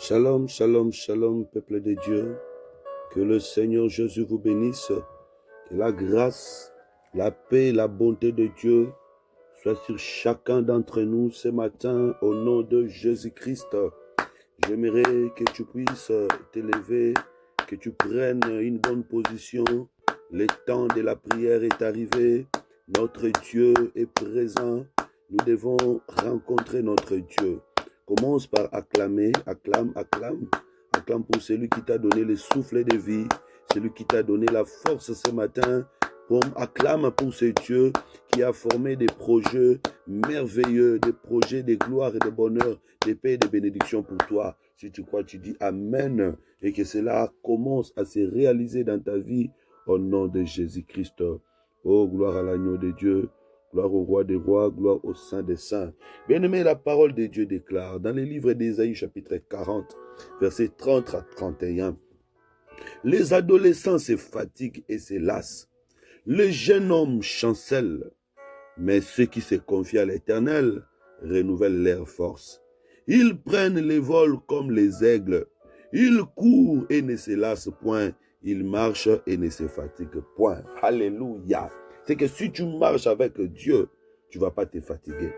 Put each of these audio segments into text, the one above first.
Shalom, shalom, shalom, peuple de Dieu. Que le Seigneur Jésus vous bénisse. Que la grâce, la paix, la bonté de Dieu soit sur chacun d'entre nous ce matin au nom de Jésus-Christ. J'aimerais que tu puisses t'élever, que tu prennes une bonne position. Le temps de la prière est arrivé. Notre Dieu est présent. Nous devons rencontrer notre Dieu. Commence par acclamer, acclame, acclame. Acclame pour celui qui t'a donné le souffle de vie, celui qui t'a donné la force ce matin. Acclame pour ce Dieu qui a formé des projets merveilleux, des projets de gloire et de bonheur, de paix et de bénédiction pour toi. Si tu crois, tu dis Amen et que cela commence à se réaliser dans ta vie au nom de Jésus-Christ. Oh, gloire à l'agneau de Dieu. Gloire au roi des rois, gloire au saint des saints. Bien-aimé, la parole de Dieu déclare dans les livres d'Ésaïe chapitre 40, versets 30 à 31. Les adolescents se fatiguent et se lassent. Les jeunes hommes chancellent, mais ceux qui se confient à l'Éternel renouvellent leurs forces. Ils prennent les vols comme les aigles. Ils courent et ne se lassent point. Ils marchent et ne se fatiguent point. Alléluia. C'est que si tu marches avec Dieu, tu ne vas pas te fatiguer.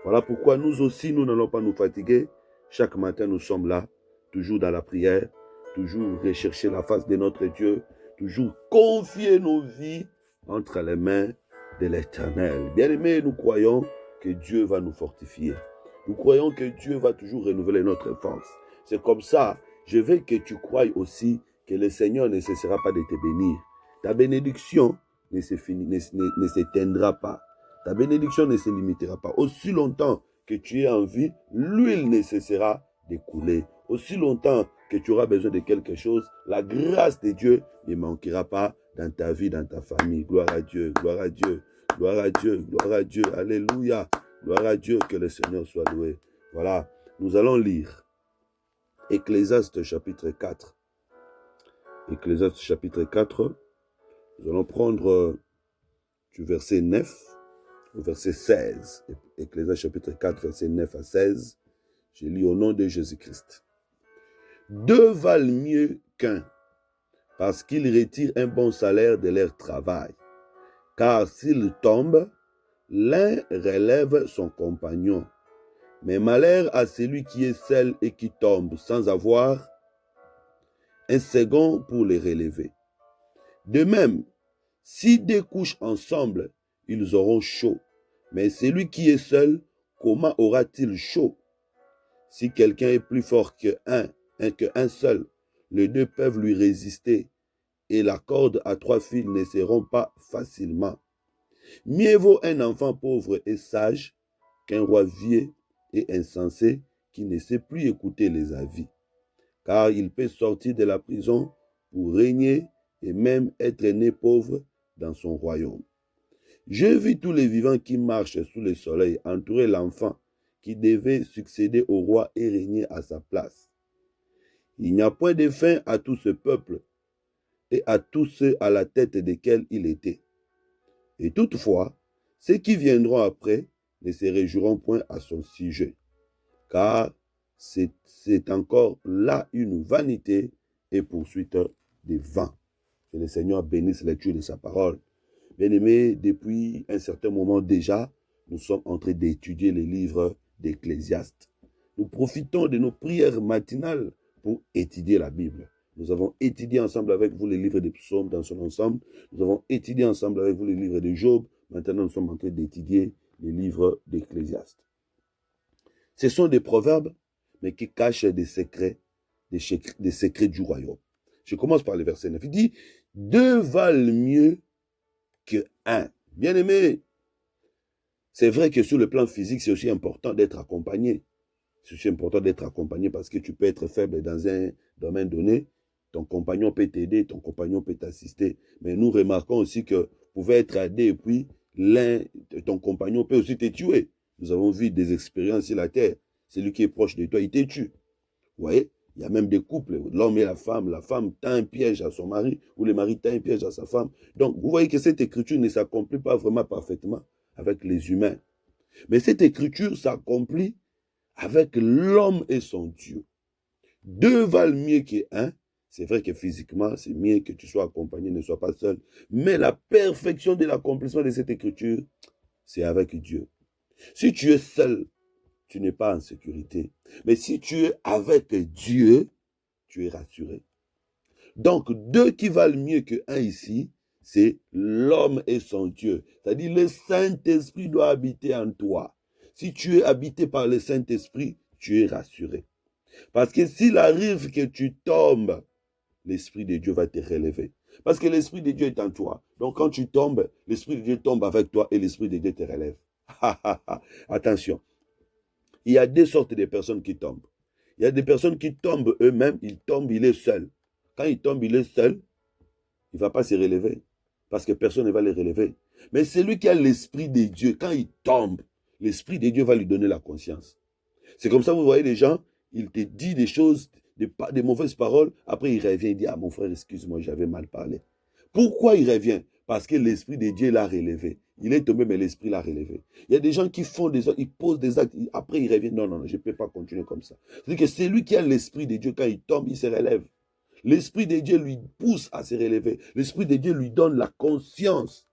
Voilà pourquoi nous aussi, nous n'allons pas nous fatiguer. Chaque matin, nous sommes là, toujours dans la prière, toujours rechercher la face de notre Dieu, toujours confier nos vies entre les mains de l'Éternel. Bien-aimés, nous croyons que Dieu va nous fortifier. Nous croyons que Dieu va toujours renouveler notre force. C'est comme ça, je veux que tu croies aussi que le Seigneur ne cessera pas de te bénir. Ta bénédiction ne s'éteindra pas. Ta bénédiction ne se limitera pas. Aussi longtemps que tu es en vie, l'huile ne cessera de couler. Aussi longtemps que tu auras besoin de quelque chose, la grâce de Dieu ne manquera pas dans ta vie, dans ta famille. Gloire à Dieu, gloire à Dieu, gloire à Dieu, gloire à Dieu. Alléluia. Gloire à Dieu, que le Seigneur soit loué. Voilà, nous allons lire Ecclésiaste chapitre 4. Ecclésiaste chapitre 4. Nous allons prendre du verset 9 au verset 16. Ecclésiaste chapitre 4, verset 9 à 16. Je lis au nom de Jésus-Christ. Deux valent mieux qu'un, parce qu'ils retirent un bon salaire de leur travail. Car s'ils tombent, l'un relève son compagnon. Mais malheur à celui qui est seul et qui tombe sans avoir un second pour les relever. De même, si deux couchent ensemble, ils auront chaud. Mais celui qui est seul, comment aura-t-il chaud? Si quelqu'un est plus fort qu'un seul, les deux peuvent lui résister, et la corde à trois fils ne se rompt pas facilement. Mieux vaut un enfant pauvre et sage qu'un roi vieux et insensé qui ne sait plus écouter les avis, car il peut sortir de la prison pour régner et même être né pauvre dans son royaume. J'ai vu tous les vivants qui marchent sous le soleil entourer l'enfant qui devait succéder au roi et régner à sa place. Il n'y a point de fin à tout ce peuple et à tous ceux à la tête desquels il était. Et toutefois, ceux qui viendront après ne se réjouiront point à son sujet, car c'est encore là une vanité et poursuite des vents. Que le Seigneur bénisse la lecture de sa parole. Bien-aimés, depuis un certain moment déjà, nous sommes en train d'étudier les livres d'Ecclésiaste. Nous profitons de nos prières matinales pour étudier la Bible. Nous avons étudié ensemble avec vous les livres des psaumes dans son ensemble. Nous avons étudié ensemble avec vous les livres de Job. Maintenant, nous sommes en train d'étudier les livres d'Ecclésiaste. Ce sont des proverbes, mais qui cachent des secrets du royaume. Je commence par le verset 9. Il dit, deux valent mieux que un. Bien aimé, c'est vrai que sur le plan physique, c'est aussi important d'être accompagné. C'est aussi important d'être accompagné parce que tu peux être faible dans un domaine donné. Ton compagnon peut t'aider, ton compagnon peut t'assister. Mais nous remarquons aussi que vous pouvez être aidé et puis ton compagnon peut aussi te tuer. Nous avons vu des expériences sur la terre. Celui qui est proche de toi, il te tue. Vous voyez? Il y a même des couples, l'homme et la femme tend un piège à son mari, ou le mari tend un piège à sa femme. Donc, vous voyez que cette écriture ne s'accomplit pas vraiment parfaitement avec les humains. Mais cette écriture s'accomplit avec l'homme et son Dieu. Deux valent mieux qu'un. C'est vrai que physiquement, c'est mieux que tu sois accompagné, ne sois pas seul. Mais la perfection de l'accomplissement de cette écriture, c'est avec Dieu. Si tu es seul, tu n'es pas en sécurité. Mais si tu es avec Dieu, tu es rassuré. Donc, deux qui valent mieux qu'un ici, c'est l'homme et son Dieu. C'est-à-dire, le Saint-Esprit doit habiter en toi. Si tu es habité par le Saint-Esprit, tu es rassuré. Parce que s'il arrive que tu tombes, l'Esprit de Dieu va te relever. Parce que l'Esprit de Dieu est en toi. Donc quand tu tombes, l'Esprit de Dieu tombe avec toi et l'Esprit de Dieu te relève. Attention, il y a deux sortes de personnes qui tombent. Il y a des personnes qui tombent eux-mêmes, ils tombent, il est seul. Quand il tombe, il est seul, il ne va pas se relever. Parce que personne ne va le relever. Mais celui qui a l'Esprit de Dieu, quand il tombe, l'Esprit de Dieu va lui donner la conscience. C'est comme ça, vous voyez les gens, il te dit des choses, des mauvaises paroles, après il revient, il dit, ah mon frère, excuse-moi, j'avais mal parlé. Pourquoi il revient? Parce que l'Esprit de Dieu l'a relevé. Il est tombé, mais l'Esprit l'a relevé. Il y a des gens qui font des actes, ils posent des actes, après ils reviennent, non, je ne peux pas continuer comme ça. C'est-à-dire que c'est lui qui a l'Esprit de Dieu, quand il tombe, il se relève. L'Esprit de Dieu lui pousse à se relever. L'Esprit de Dieu lui donne la conscience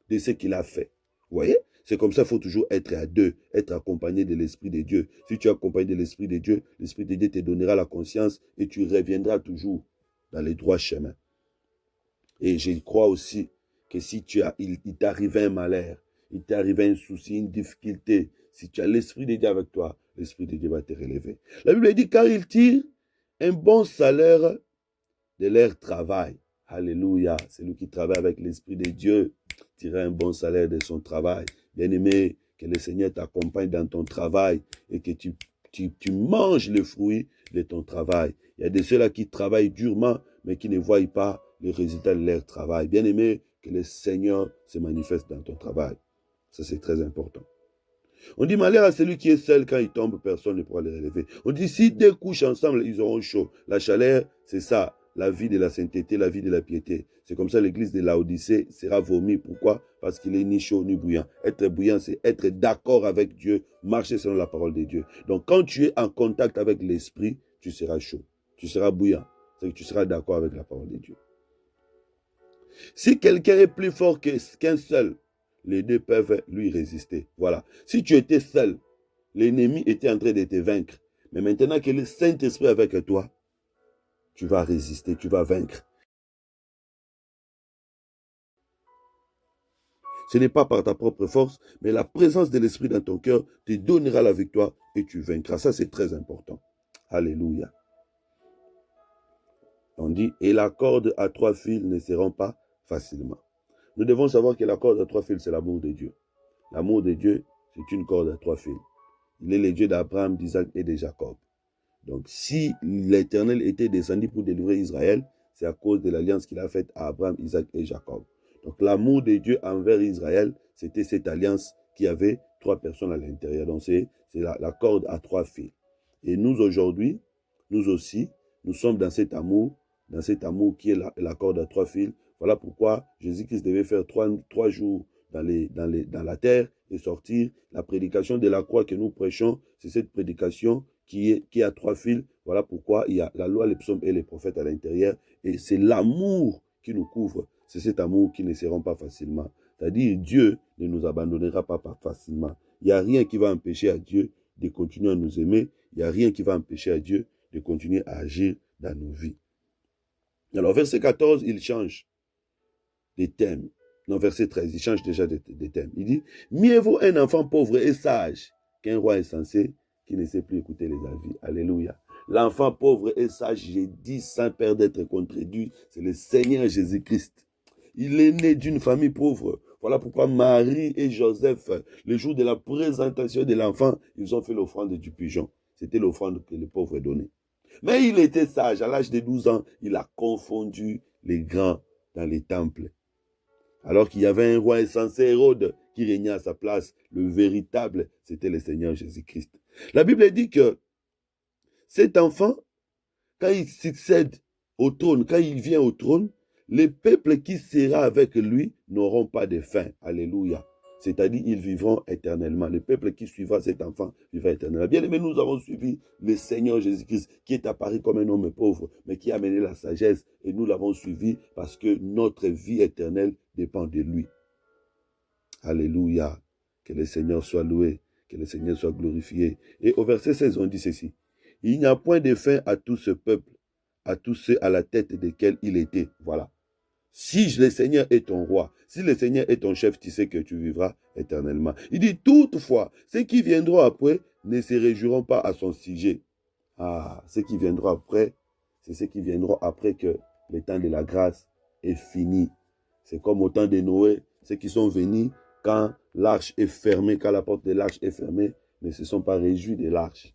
de ce qu'il a fait. Vous voyez? C'est comme ça, il faut toujours être à deux, être accompagné de l'Esprit de Dieu. Si tu es accompagné de l'Esprit de Dieu te donnera la conscience et tu reviendras toujours dans les droits chemins. Et je crois aussi que si il t'arrive un malheur, il t'arrive un souci, une difficulté, si tu as l'Esprit de Dieu avec toi, l'Esprit de Dieu va te relever. La Bible dit, car il tire un bon salaire de leur travail. Alléluia. Celui qui travaille avec l'Esprit de Dieu tirera un bon salaire de son travail. Bien-aimé, que le Seigneur t'accompagne dans ton travail et que tu manges le fruit de ton travail. Il y a de ceux-là qui travaillent durement, mais qui ne voient pas le résultat de leur travail. Bien-aimé, que le Seigneur se manifeste dans ton travail. Ça, c'est très important. On dit, malheur à celui qui est seul, quand il tombe, personne ne pourra le relever. On dit, si deux couchent ensemble, ils auront chaud. La chaleur, c'est ça, la vie de la sainteté, la vie de la piété. C'est comme ça l'église de Laodicée sera vomie. Pourquoi? Parce qu'il est ni chaud ni bouillant. Être bouillant, c'est être d'accord avec Dieu, marcher selon la parole de Dieu. Donc quand tu es en contact avec l'Esprit, tu seras chaud, tu seras bouillant. C'est que tu seras d'accord avec la parole de Dieu. Si quelqu'un est plus fort qu'un seul, les deux peuvent lui résister. Voilà. Si tu étais seul, l'ennemi était en train de te vaincre. Mais maintenant que le Saint-Esprit est avec toi, tu vas résister, tu vas vaincre. Ce n'est pas par ta propre force, mais la présence de l'Esprit dans ton cœur te donnera la victoire et tu vaincras. Ça, c'est très important. Alléluia. On dit, et la corde à 3 fils ne se rompt pas facilement. Nous devons savoir que la corde à 3 fils, c'est l'amour de Dieu. L'amour de Dieu, c'est une corde à 3 fils. Il est le Dieu d'Abraham, d'Isaac et de Jacob. Donc, si l'Éternel était descendu pour délivrer Israël, c'est à cause de l'alliance qu'il a faite à Abraham, Isaac et Jacob. Donc, l'amour de Dieu envers Israël, c'était cette alliance qui avait 3 personnes à l'intérieur. Donc, c'est la corde à 3 fils. Et nous, aujourd'hui, nous aussi, nous sommes dans cet amour qui est la corde à 3 fils. Voilà pourquoi Jésus-Christ devait faire 3 jours dans la terre et sortir. La prédication de la croix que nous prêchons, c'est cette prédication qui a 3 fils. Voilà pourquoi il y a la loi, les psaumes et les prophètes à l'intérieur. Et c'est l'amour qui nous couvre. C'est cet amour qui ne se rend pas facilement. C'est-à-dire, Dieu ne nous abandonnera pas facilement. Il n'y a rien qui va empêcher à Dieu de continuer à nous aimer. Il n'y a rien qui va empêcher à Dieu de continuer à agir dans nos vies. Alors, verset 14, il change des thèmes. Non, verset 13, il change déjà des thèmes. Il dit, mieux vaut un enfant pauvre et sage qu'un roi insensé qui ne sait plus écouter les avis. Alléluia. L'enfant pauvre et sage, j'ai dit sans peur d'être contredit, c'est le Seigneur Jésus-Christ. Il est né d'une famille pauvre. Voilà pourquoi Marie et Joseph, le jour de la présentation de l'enfant, ils ont fait l'offrande du pigeon. C'était l'offrande que les pauvres donnaient. Mais il était sage. À l'âge de 12 ans, il a confondu les grands dans les temples. Alors qu'il y avait un roi insensé, Hérode, qui régnait à sa place. Le véritable, c'était le Seigneur Jésus-Christ. La Bible dit que cet enfant, quand il succède au trône, quand il vient au trône, les peuples qui seront avec lui n'auront pas de faim. Alléluia. C'est-à-dire, ils vivront éternellement. Le peuple qui suivra cet enfant vivra éternellement. Bien aimé, nous avons suivi le Seigneur Jésus-Christ, qui est apparu comme un homme pauvre, mais qui a amené la sagesse. Et nous l'avons suivi parce que notre vie éternelle dépend de lui. Alléluia. Que le Seigneur soit loué, que le Seigneur soit glorifié. Et au verset 16, on dit ceci. Il n'y a point de fin à tout ce peuple, à tous ceux à la tête desquels il était. Voilà. Si le Seigneur est ton roi, si le Seigneur est ton chef, tu sais que tu vivras éternellement. Il dit, toutefois, ceux qui viendront après ne se réjouiront pas à son sujet. Ah, ceux qui viendront après, c'est ceux qui viendront après que le temps de la grâce est fini. C'est comme au temps de Noé, ceux qui sont venus quand l'arche est fermée, quand la porte de l'arche est fermée, ne se sont pas réjouis de l'arche.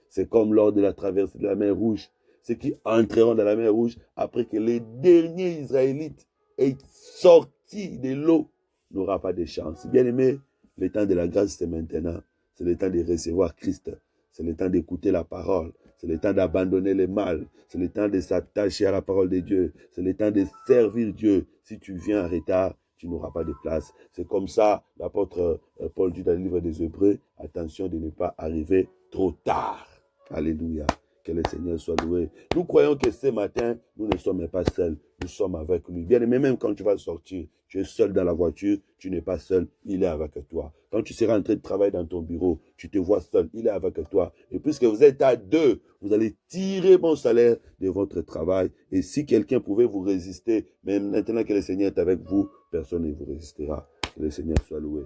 C'est comme lors de la traversée de la mer Rouge. Ceux qui entreront dans la mer Rouge après que les derniers Israélites aient sorti de l'eau n'aura pas de chance. Bien aimé, le temps de la grâce, c'est maintenant. C'est le temps de recevoir Christ. C'est le temps d'écouter la parole. C'est le temps d'abandonner le mal. C'est le temps de s'attacher à la parole de Dieu. C'est le temps de servir Dieu. Si tu viens en retard, tu n'auras pas de place. C'est comme ça, l'apôtre Paul dit dans le livre des Hébreux, attention de ne pas arriver trop tard. Alléluia. Que le Seigneur soit loué. Nous croyons que ce matin, nous ne sommes pas seuls. Nous sommes avec lui. Bien aimé, même quand tu vas sortir, tu es seul dans la voiture, tu n'es pas seul, il est avec toi. Quand tu seras en train de travailler dans ton bureau, tu te vois seul, il est avec toi. Et puisque vous êtes à deux, vous allez tirer bon salaire de votre travail. Et si quelqu'un pouvait vous résister, même maintenant que le Seigneur est avec vous, personne ne vous résistera. Que le Seigneur soit loué.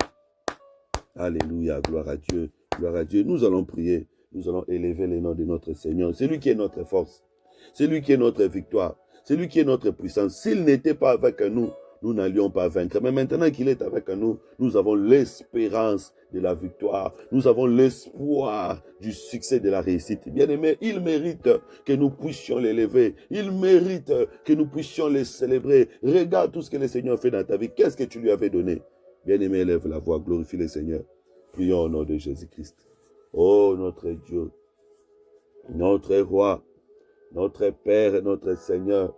Alléluia, gloire à Dieu. Gloire à Dieu. Nous allons prier. Nous allons élever le nom de notre Seigneur. C'est lui qui est notre force. C'est lui qui est notre victoire. C'est lui qui est notre puissance. S'il n'était pas avec nous, nous n'allions pas vaincre. Mais maintenant qu'il est avec nous, nous avons l'espérance de la victoire. Nous avons l'espoir du succès de la réussite. Bien-aimé, il mérite que nous puissions l'élever. Il mérite que nous puissions le célébrer. Regarde tout ce que le Seigneur fait dans ta vie. Qu'est-ce que tu lui avais donné? Bien-aimé, élève la voix, glorifie le Seigneur. Prions au nom de Jésus-Christ. Oh, notre Dieu, notre roi, notre Père et notre Seigneur,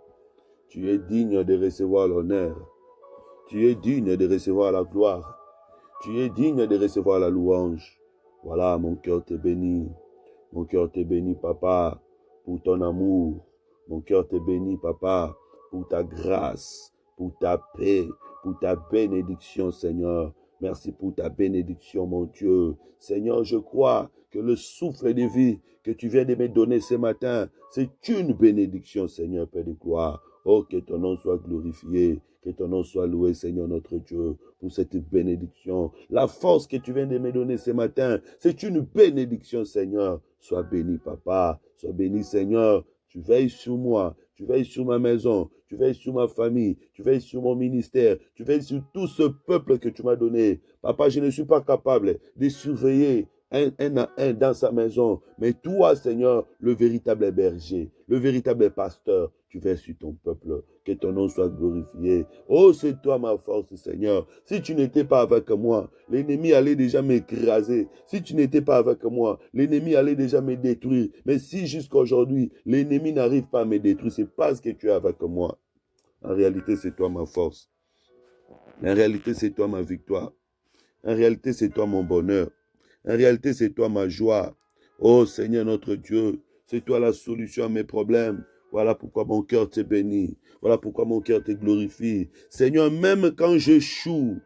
tu es digne de recevoir l'honneur. Tu es digne de recevoir la gloire. Tu es digne de recevoir la louange. Voilà, mon cœur te bénit. Mon cœur te bénit, Papa, pour ton amour. Mon cœur te bénit, Papa, pour ta grâce, pour ta paix, pour ta bénédiction, Seigneur. Merci pour ta bénédiction, mon Dieu. Seigneur, je crois que le souffle de vie que tu viens de me donner ce matin, c'est une bénédiction, Seigneur, Père de gloire. Oh, que ton nom soit glorifié, que ton nom soit loué, Seigneur notre Dieu, pour cette bénédiction. La force que tu viens de me donner ce matin, c'est une bénédiction, Seigneur. Sois béni, Papa. Sois béni, Seigneur. Tu veilles sur moi. Tu veilles sur ma maison. Tu veilles sur ma famille. Tu veilles sur mon ministère. Tu veilles sur tout ce peuple que tu m'as donné. Papa, je ne suis pas capable de surveiller un à un dans sa maison. Mais toi, Seigneur, le véritable berger, le véritable pasteur, tu veilles sur ton peuple. Que ton nom soit glorifié. Oh, c'est toi ma force, Seigneur. Si tu n'étais pas avec moi, l'ennemi allait déjà m'écraser. Si tu n'étais pas avec moi, l'ennemi allait déjà me détruire. Mais si jusqu'à aujourd'hui, l'ennemi n'arrive pas à me détruire, c'est parce que tu es avec moi. En réalité, c'est toi ma force. En réalité, c'est toi ma victoire. En réalité, c'est toi mon bonheur. En réalité, c'est toi ma joie. Oh Seigneur notre Dieu, c'est toi la solution à mes problèmes. Voilà pourquoi mon cœur te bénit. Voilà pourquoi mon cœur te glorifie. Seigneur, même quand j'échoue,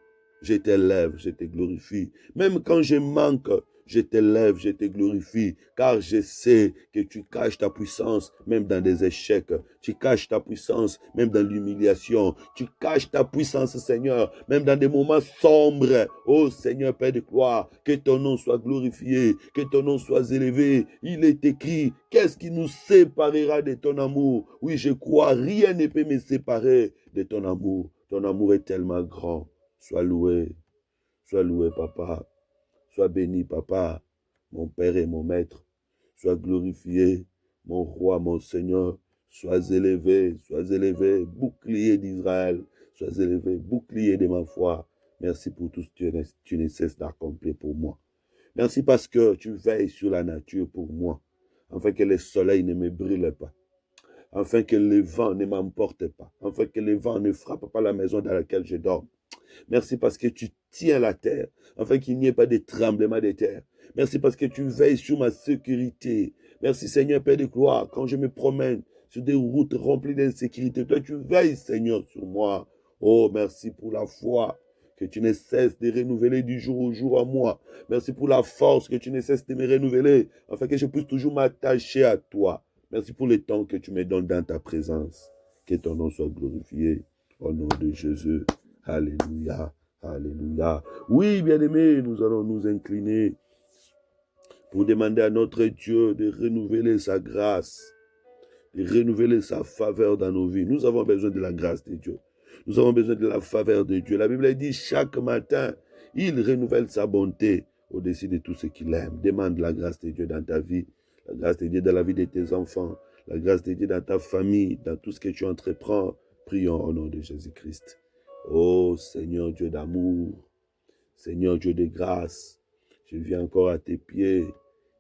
je t'élève, je te glorifie. Même quand je manque, je t'élève, je te glorifie, car je sais que tu caches ta puissance même dans des échecs. Tu caches ta puissance même dans l'humiliation. Tu caches ta puissance, Seigneur, même dans des moments sombres. Oh Seigneur, Père de gloire, que ton nom soit glorifié, que ton nom soit élevé. Il est écrit, qu'est-ce qui nous séparera de ton amour? Oui, je crois, rien ne peut me séparer de ton amour. Ton amour est tellement grand. Sois loué, Papa. Sois béni, Papa, mon Père et mon Maître. Sois glorifié, mon Roi, mon Seigneur. Sois élevé, bouclier d'Israël. Sois élevé, bouclier de ma foi. Merci pour tout ce que tu ne cesses d'accomplir pour moi. Merci parce que tu veilles sur la nature pour moi, afin que le soleil ne me brûle pas, afin que le vent ne m'emporte pas, afin que le vent ne frappe pas la maison dans laquelle je dors. Merci parce que tu tiens la terre, afin qu'il n'y ait pas de tremblement de terre. Merci parce que tu veilles sur ma sécurité. Merci Seigneur Père de gloire, quand je me promène sur des routes remplies d'insécurité, toi tu veilles Seigneur sur moi. Oh, merci pour la foi que tu ne cesses de renouveler du jour au jour en moi. Merci pour la force que tu ne cesses de me renouveler, afin que je puisse toujours m'attacher à toi. Merci pour le temps que tu me donnes dans ta présence. Que ton nom soit glorifié. Au nom de Jésus. Alléluia. Alléluia. Oui, bien-aimés, nous allons nous incliner pour demander à notre Dieu de renouveler sa grâce, de renouveler sa faveur dans nos vies. Nous avons besoin de la grâce de Dieu. Nous avons besoin de la faveur de Dieu. La Bible dit chaque matin, il renouvelle sa bonté au-dessus de tout ce qu'il aime. Demande la grâce de Dieu dans ta vie, la grâce de Dieu dans la vie de tes enfants, la grâce de Dieu dans ta famille, dans tout ce que tu entreprends. Prions au nom de Jésus-Christ. Oh Seigneur Dieu d'amour, Seigneur Dieu de grâce, je viens encore à tes pieds,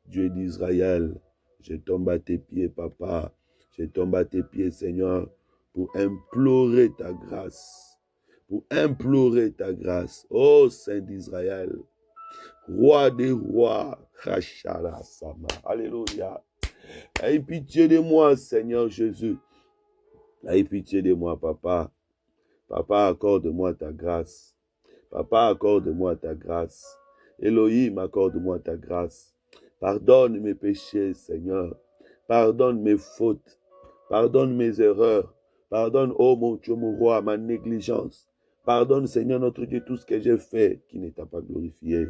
Dieu d'Israël. Je tombe à tes pieds, Papa. Je tombe à tes pieds, Seigneur, pour implorer ta grâce. Pour implorer ta grâce. Oh Saint d'Israël, Roi des rois, Rachala Sama. Alléluia. Aie pitié de moi, Seigneur Jésus. Aie pitié de moi, Papa. Papa, accorde-moi ta grâce. Papa, accorde-moi ta grâce. Elohim, accorde-moi ta grâce. Pardonne mes péchés, Seigneur. Pardonne mes fautes. Pardonne mes erreurs. Pardonne, oh mon Dieu, mon roi, ma négligence. Pardonne, Seigneur notre Dieu, tout ce que j'ai fait qui ne t'a pas glorifié.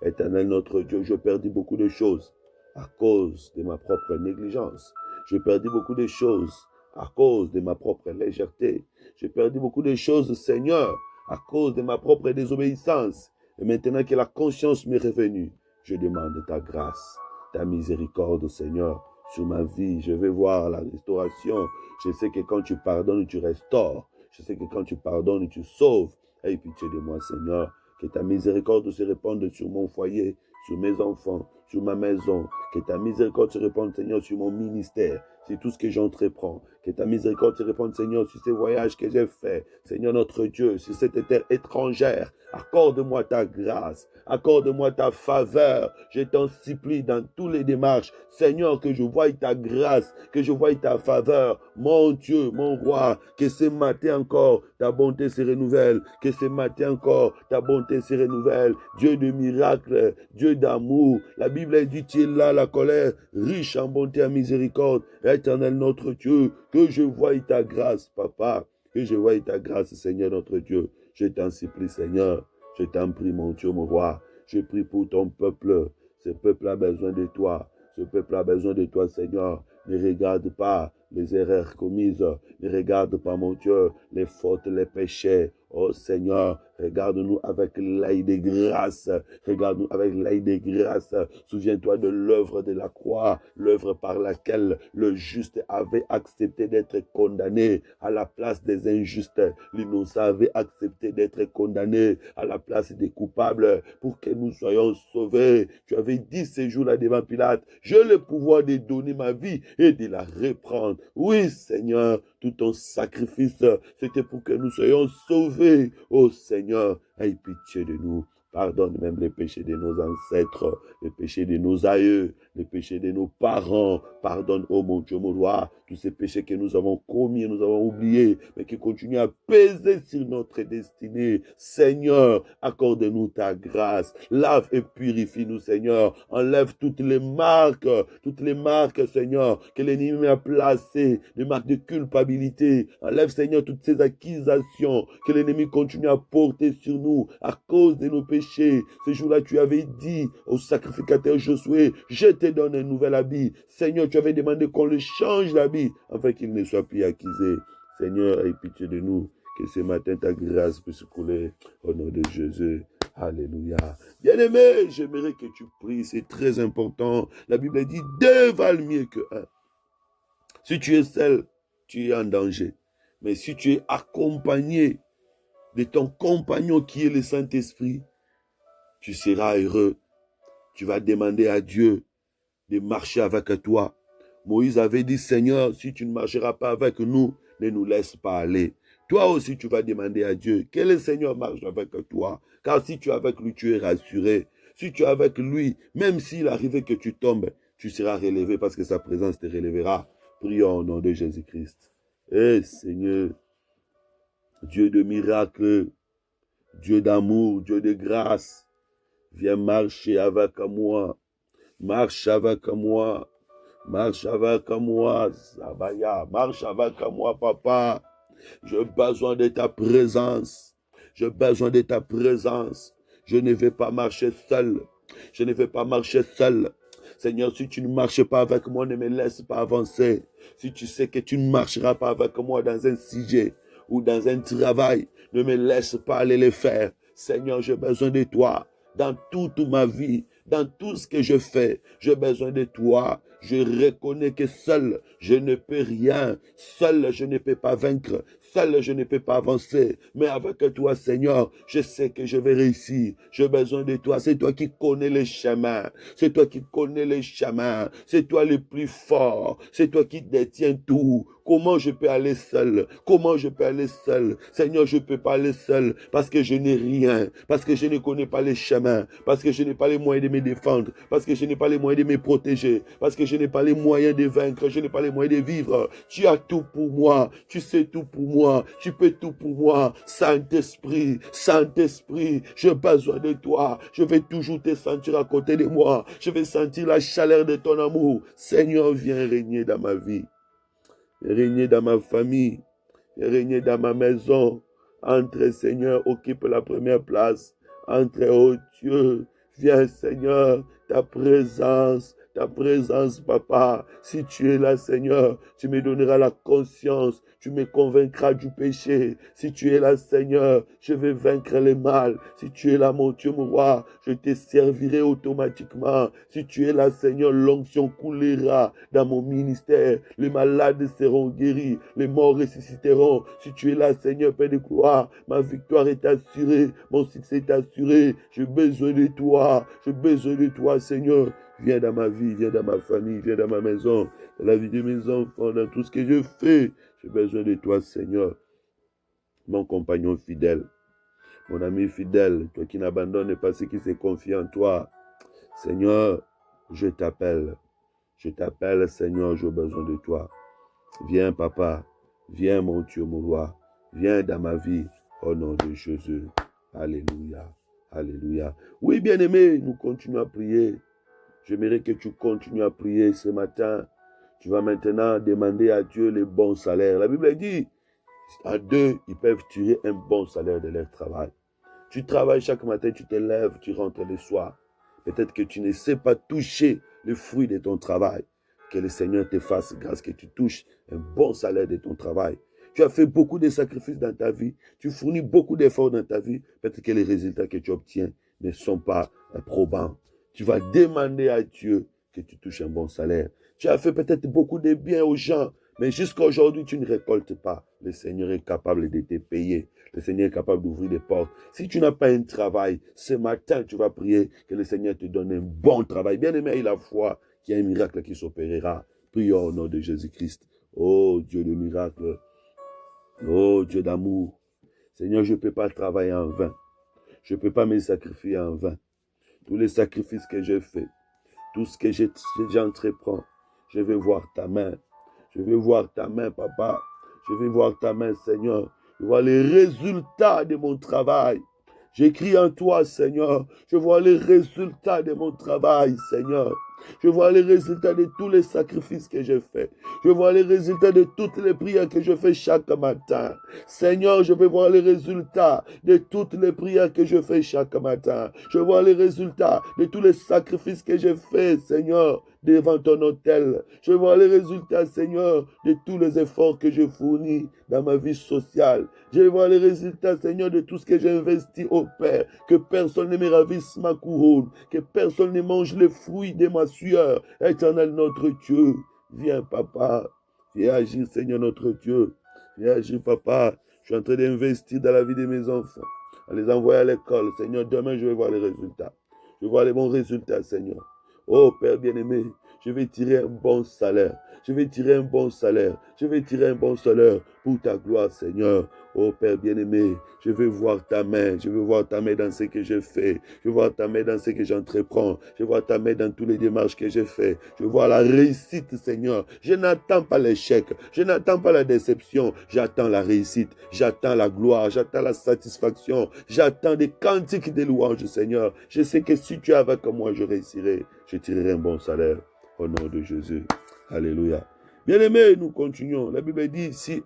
Éternel notre Dieu, je perdis beaucoup de choses à cause de ma propre négligence. Je perdis beaucoup de choses à cause de ma propre légèreté. J'ai perdu beaucoup de choses, Seigneur, à cause de ma propre désobéissance. Et maintenant que la conscience m'est revenue, je demande ta grâce, ta miséricorde, Seigneur, sur ma vie. Je vais voir la restauration. Je sais que quand tu pardonnes, tu restaures. Je sais que quand tu pardonnes, tu sauves. Aie pitié de moi, Seigneur. Que ta miséricorde se répande sur mon foyer, sur mes enfants, sur ma maison. Que ta miséricorde se répande, Seigneur, sur mon ministère, sur tout ce que j'entreprends. Que ta miséricorde se répande, Seigneur, sur ces voyages que j'ai faits. Seigneur notre Dieu, sur cette terre étrangère. Accorde-moi ta grâce. Accorde-moi ta faveur. Je t'en supplie dans toutes les démarches. Seigneur, que je voie ta grâce, que je voie ta faveur. Mon Dieu, mon roi, que ce matin encore, ta bonté se renouvelle. Que ce matin encore, ta bonté se renouvelle. Dieu de miracles, Dieu d'amour. La Bible dit, tu es là, la colère, riche en bonté et en miséricorde. Éternel notre Dieu, que je voie ta grâce, Papa. Que je voie ta grâce, Seigneur notre Dieu. Je t'en supplie, Seigneur. Je t'en prie, mon Dieu, mon roi. Je prie pour ton peuple. Ce peuple a besoin de toi. Ce peuple a besoin de toi, Seigneur. Ne regarde pas les erreurs commises. Ne regarde pas, mon Dieu, les fautes, les péchés. Oh Seigneur, regarde-nous avec l'œil de grâce. Regarde-nous avec l'œil de grâce. Souviens-toi de l'œuvre de la croix, l'œuvre par laquelle le juste avait accepté d'être condamné à la place des injustes. L'innocent avait accepté d'être condamné à la place des coupables pour que nous soyons sauvés. Tu avais dit ce jour-là devant Pilate, j'ai le pouvoir de donner ma vie et de la reprendre. Oui, Seigneur, tout ton sacrifice, c'était pour que nous soyons sauvés. Oh Seigneur, aie pitié de nous. Pardonne même les péchés de nos ancêtres, les péchés de nos aïeux, les péchés de nos parents. Pardonne, oh mon Dieu, mon roi, tous ces péchés que nous avons commis, nous avons oubliés, mais qui continuent à peser sur notre destinée. Seigneur, accorde-nous ta grâce. Lave et purifie-nous, Seigneur. Enlève toutes les marques, Seigneur, que l'ennemi a placées, les marques de culpabilité. Enlève, Seigneur, toutes ces accusations que l'ennemi continue à porter sur nous à cause de nos péchés. Ce jour-là, tu avais dit au sacrificateur Josué, je te donne un nouvel habit. Seigneur, tu avais demandé qu'on le change d'habit afin qu'il ne soit plus accusé. Seigneur, aie pitié de nous. Que ce matin, ta grâce puisse couler au nom de Jésus. Alléluia. Bien-aimé, j'aimerais que tu pries, c'est très important. La Bible dit, deux valent mieux que un. Si tu es seul, tu es en danger. Mais si tu es accompagné de ton compagnon qui est le Saint-Esprit, tu seras heureux. Tu vas demander à Dieu de marcher avec toi. Moïse avait dit, Seigneur, si tu ne marcheras pas avec nous, ne nous laisse pas aller. toi aussi tu vas demander à Dieu que le Seigneur marche avec toi. Car si tu es avec lui, tu es rassuré. Si tu es avec lui, même s'il arrivait que tu tombes, tu seras relevé parce que sa présence te relèvera. Prions au nom de Jésus-Christ. Eh Seigneur, Dieu de miracles, Dieu d'amour, Dieu de grâce, viens marcher avec moi. Marche avec moi. Marche avec moi, Zabaya. Marche avec moi, papa. J'ai besoin de ta présence. J'ai besoin de ta présence. Je ne vais pas marcher seul. Je ne vais pas marcher seul. Seigneur, si tu ne marches pas avec moi, ne me laisse pas avancer. Si tu sais que tu ne marcheras pas avec moi dans un sujet ou dans un travail, ne me laisse pas aller le faire. Seigneur, j'ai besoin de toi dans toute ma vie, dans tout ce que je fais. J'ai besoin de toi. Je reconnais que seul, je ne peux rien. Seul, je ne peux pas vaincre. Seul, je ne peux pas avancer. Mais avec toi, Seigneur, je sais que je vais réussir. J'ai besoin de toi. C'est toi qui connais les chemins. C'est toi qui connais les chemins. C'est toi le plus fort. C'est toi qui détiens tout. Comment je peux aller seul? Comment je peux aller seul? Seigneur, je ne peux pas aller seul parce que je n'ai rien, parce que je ne connais pas les chemins, parce que je n'ai pas les moyens de me défendre, parce que je n'ai pas les moyens de me protéger, parce que je n'ai pas les moyens de vaincre, je n'ai pas les moyens de vivre. Tu as tout pour moi, tu sais tout pour moi, tu peux tout pour moi. Saint-Esprit, Saint-Esprit, j'ai besoin de toi. Je vais toujours te sentir à côté de moi. Je vais sentir la chaleur de ton amour. Seigneur, viens régner dans ma vie. Régner dans ma famille, régner dans ma maison. Entre, Seigneur, occupe la première place. Entre, oh Dieu, viens, Seigneur, ta présence, papa. Si tu es là, Seigneur, tu me donneras la conscience, tu me convaincras du péché. Si tu es là, Seigneur, je vais vaincre le mal. Si tu es là, mon Dieu, mon roi, je te servirai automatiquement. Si tu es là, Seigneur, l'onction coulera dans mon ministère. Les malades seront guéris, les morts ressusciteront. Si tu es là, Seigneur, Père de gloire, ma victoire est assurée, mon succès est assuré. J'ai besoin de toi, Seigneur. Viens dans ma vie, viens dans ma famille, viens dans ma maison, dans la vie de mes enfants, dans tout ce que je fais. J'ai besoin de toi, Seigneur. Mon compagnon fidèle, mon ami fidèle, toi qui n'abandonnes pas ceux qui se confient en toi. Seigneur, je t'appelle, Seigneur, j'ai besoin de toi. Viens, papa, viens, mon Dieu, mon roi, viens dans ma vie, au nom de Jésus. Alléluia, alléluia. Oui, bien-aimé, nous continuons à prier. J'aimerais que tu continues à prier ce matin. Tu vas maintenant demander à Dieu les bons salaires. La Bible dit, à deux, ils peuvent tirer un bon salaire de leur travail. Tu travailles chaque matin, tu te lèves, tu rentres le soir. Peut-être que tu ne sais pas toucher le fruit de ton travail. Que le Seigneur te fasse grâce, que tu touches un bon salaire de ton travail. Tu as fait beaucoup de sacrifices dans ta vie. Tu fournis beaucoup d'efforts dans ta vie. Peut-être que les résultats que tu obtiens ne sont pas probants. Tu vas demander à Dieu que tu touches un bon salaire. Tu as fait peut-être beaucoup de bien aux gens, mais jusqu'à aujourd'hui, tu ne récoltes pas. Le Seigneur est capable de te payer. Le Seigneur est capable d'ouvrir des portes. Si tu n'as pas un travail, ce matin, tu vas prier que le Seigneur te donne un bon travail. Bien-aimé, il a foi qu'il y a un miracle qui s'opérera. Prions au nom de Jésus-Christ. Oh Dieu de miracle. Oh Dieu d'amour. Seigneur, je ne peux pas travailler en vain. Je ne peux pas me sacrifier en vain. Tous les sacrifices que j'ai faits, tout ce que j'entreprends, je vais voir ta main. Je vais voir ta main, papa. Je vais voir ta main, Seigneur. Je vois les résultats de mon travail. J'écris en toi, Seigneur. Je vois les résultats de mon travail, Seigneur. Je vois les résultats de tous les sacrifices que j'ai faits. Je vois les résultats de toutes les prières que je fais chaque matin. Seigneur, je vais voir les résultats de toutes les prières que je fais chaque matin. Je vois les résultats de tous les sacrifices que j'ai faits, Seigneur, devant ton autel. Je vois les résultats, Seigneur, de tous les efforts que je fournis dans ma vie sociale. Je vois les résultats, Seigneur, de tout ce que j'ai investi au Père. Que personne ne me ravisse ma couronne. Que personne ne mange les fruits de ma sueur. Éternel notre Dieu, viens, papa. Viens agir, Seigneur notre Dieu. Viens agir, papa. Je suis en train d'investir dans la vie de mes enfants. À les envoyer à l'école. Seigneur, demain, je vais voir les résultats. Je vais voir les bons résultats, Seigneur. Oh, Père bien-aimé, je vais tirer un bon salaire. Je vais tirer un bon salaire. Je vais tirer un bon salaire pour ta gloire, Seigneur. Oh Père bien-aimé, je veux voir ta main. Je veux voir ta main dans ce que je fais. Je veux voir ta main dans ce que j'entreprends. Je veux voir ta main dans toutes les démarches que je fais. Je veux voir la réussite, Seigneur. Je n'attends pas l'échec. Je n'attends pas la déception. J'attends la réussite. J'attends la gloire. J'attends la satisfaction. J'attends des cantiques de louanges, Seigneur. Je sais que si tu es avec moi, je réussirai. Je tirerai un bon salaire. Au nom de Jésus. Alléluia. Bien-aimés, nous continuons. La Bible dit, si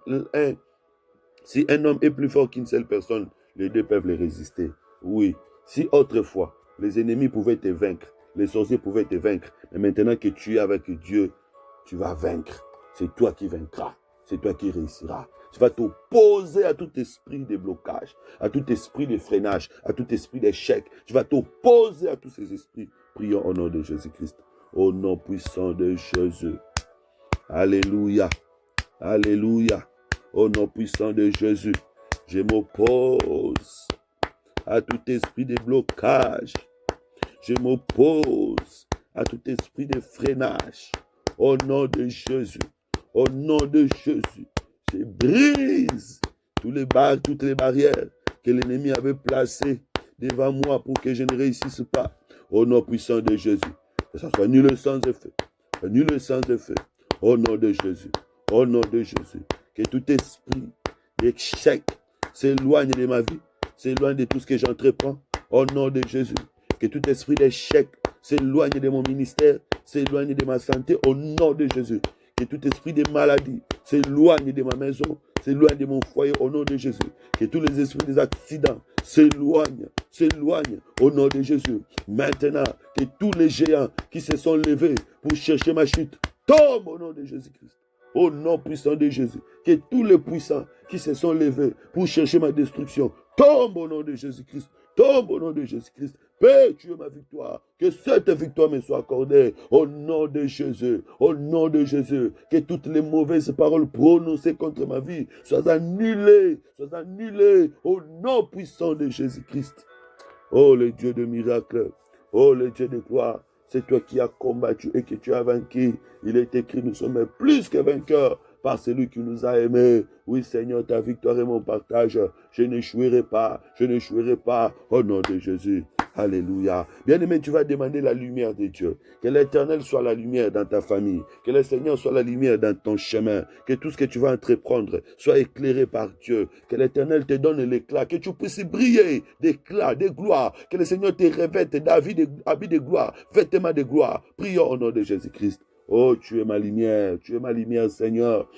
un homme est plus fort qu'une seule personne, les deux peuvent les résister. Oui, si autrefois, les ennemis pouvaient te vaincre, les sorciers pouvaient te vaincre, mais maintenant que tu es avec Dieu, tu vas vaincre. C'est toi qui vaincras. C'est toi qui réussiras. Tu vas t'opposer à tout esprit de blocage, à tout esprit de freinage, à tout esprit d'échec. Tu vas t'opposer à tous ces esprits. Prions au nom de Jésus-Christ. Au nom puissant de Jésus. Alléluia. Alléluia. Au nom puissant de Jésus. Je m'oppose à tout esprit de blocage. Je m'oppose à tout esprit de freinage. Au nom de Jésus. Au nom de Jésus. Je brise toutes les barrières que l'ennemi avait placées devant moi pour que je ne réussisse pas. Au nom puissant de Jésus. Que ça soit nul sans effet. Nul sans effet. Au nom de Jésus. Au nom de Jésus. Que tout esprit d'échec s'éloigne de ma vie. S'éloigne de tout ce que j'entreprends. Au nom de Jésus. Que tout esprit d'échec s'éloigne de mon ministère. S'éloigne de ma santé. Au nom de Jésus. Que tout esprit de maladie s'éloigne de ma maison. S'éloigne de mon foyer. Au nom de Jésus. Que tous les esprits des accidents s'éloignent. S'éloignent. Au nom de Jésus. Maintenant, que tous les géants qui se sont levés pour chercher ma chute tombent au nom de Jésus-Christ. Au nom puissant de Jésus. Que tous les puissants qui se sont levés pour chercher ma destruction tombent au nom de Jésus-Christ. Tombe au nom de Jésus-Christ. Père, tu es ma victoire. Que cette victoire me soit accordée au nom de Jésus. Au nom de Jésus. Que toutes les mauvaises paroles prononcées contre ma vie soient annulées. Soient annulées au nom puissant de Jésus-Christ. Oh, le Dieu de miracles. Oh, le Dieu de gloire. C'est toi qui as combattu et que tu as vaincu. Il est écrit, nous sommes plus que vainqueurs par celui qui nous a aimés. Oui, Seigneur, ta victoire est mon partage. Je n'échouerai pas. Je n'échouerai pas. Au nom de Jésus. Alléluia. Bien-aimé, tu vas demander la lumière de Dieu. Que l'Éternel soit la lumière dans ta famille. Que le Seigneur soit la lumière dans ton chemin. Que tout ce que tu vas entreprendre soit éclairé par Dieu. Que l'Éternel te donne l'éclat. Que tu puisses briller d'éclat, de gloire. Que le Seigneur te revête d'habits de gloire, vêtements de gloire. Prions au nom de Jésus-Christ. Oh, tu es ma lumière. Tu es ma lumière, Seigneur.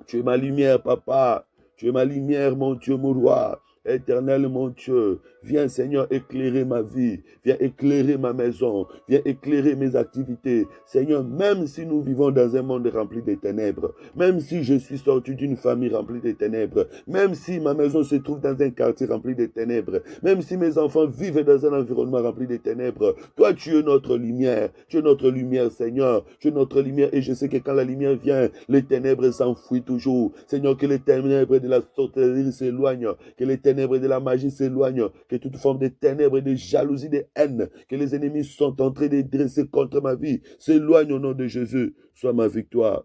Tu es ma lumière, Papa. Tu es ma lumière, mon Dieu, mon roi. Éternel, mon Dieu, viens, Seigneur, éclairer ma vie. Viens éclairer ma maison. Viens éclairer mes activités. Seigneur, même si nous vivons dans un monde rempli de ténèbres, même si je suis sorti d'une famille remplie de ténèbres, même si ma maison se trouve dans un quartier rempli de ténèbres, même si mes enfants vivent dans un environnement rempli de ténèbres, toi, tu es notre lumière. Tu es notre lumière, Seigneur. Tu es notre lumière et je sais que quand la lumière vient, les ténèbres s'enfuient toujours. Seigneur, que les ténèbres de la sorcellerie s'éloignent, que les ténèbres de la magie s'éloignent, que toute forme de ténèbres, de jalousie, de haine, que les ennemis sont en train de dresser contre ma vie, s'éloignent au nom de Jésus. Sois ma victoire,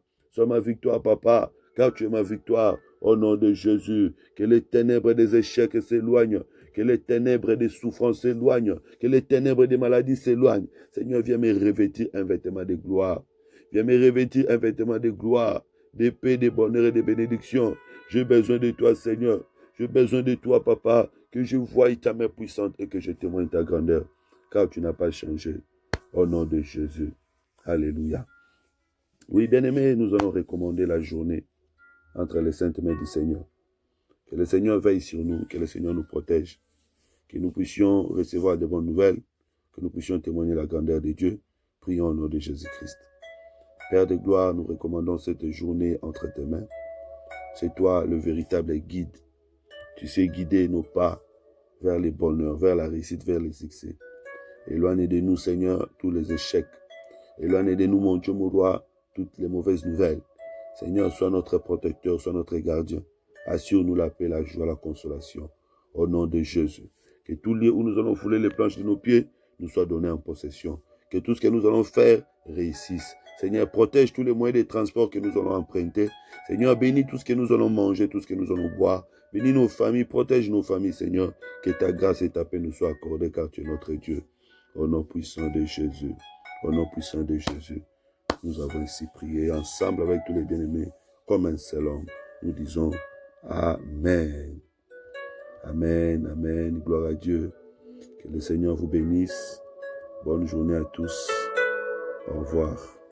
Papa, car tu es ma victoire, au nom de Jésus. Que les ténèbres des échecs s'éloignent, que les ténèbres des souffrances s'éloignent, que les ténèbres des maladies s'éloignent. Seigneur, viens me revêtir un vêtement de gloire. Viens me revêtir un vêtement de gloire, de paix, de bonheur et de bénédiction. J'ai besoin de toi, Seigneur. J'ai besoin de toi, Papa, que je voie ta main puissante et que je témoigne ta grandeur, car tu n'as pas changé. Au nom de Jésus. Alléluia. Oui, bien-aimés, nous allons recommander la journée entre les saintes mains du Seigneur. Que le Seigneur veille sur nous, que le Seigneur nous protège, que nous puissions recevoir de bonnes nouvelles, que nous puissions témoigner la grandeur de Dieu. Prions au nom de Jésus-Christ. Père de gloire, nous recommandons cette journée entre tes mains. C'est toi le véritable guide. Tu sais guider nos pas vers les bonheurs, vers la réussite, vers les succès. Éloigne de nous, Seigneur, tous les échecs. Éloigne de nous, mon Dieu, mon roi, toutes les mauvaises nouvelles. Seigneur, sois notre protecteur, sois notre gardien. Assure-nous la paix, la joie, la consolation. Au nom de Jésus. Que tout lieu où nous allons fouler les planches de nos pieds nous soit donné en possession. Que tout ce que nous allons faire réussisse. Seigneur, protège tous les moyens de transport que nous allons emprunter. Seigneur, bénis tout ce que nous allons manger, tout ce que nous allons boire. Bénis nos familles, protège nos familles, Seigneur. Que ta grâce et ta paix nous soient accordées, car tu es notre Dieu. Au nom puissant de Jésus. Au nom puissant de Jésus. Nous avons ici prié ensemble avec tous les bien-aimés, comme un seul homme. Nous disons Amen. Amen, amen. Gloire à Dieu. Que le Seigneur vous bénisse. Bonne journée à tous. Au revoir.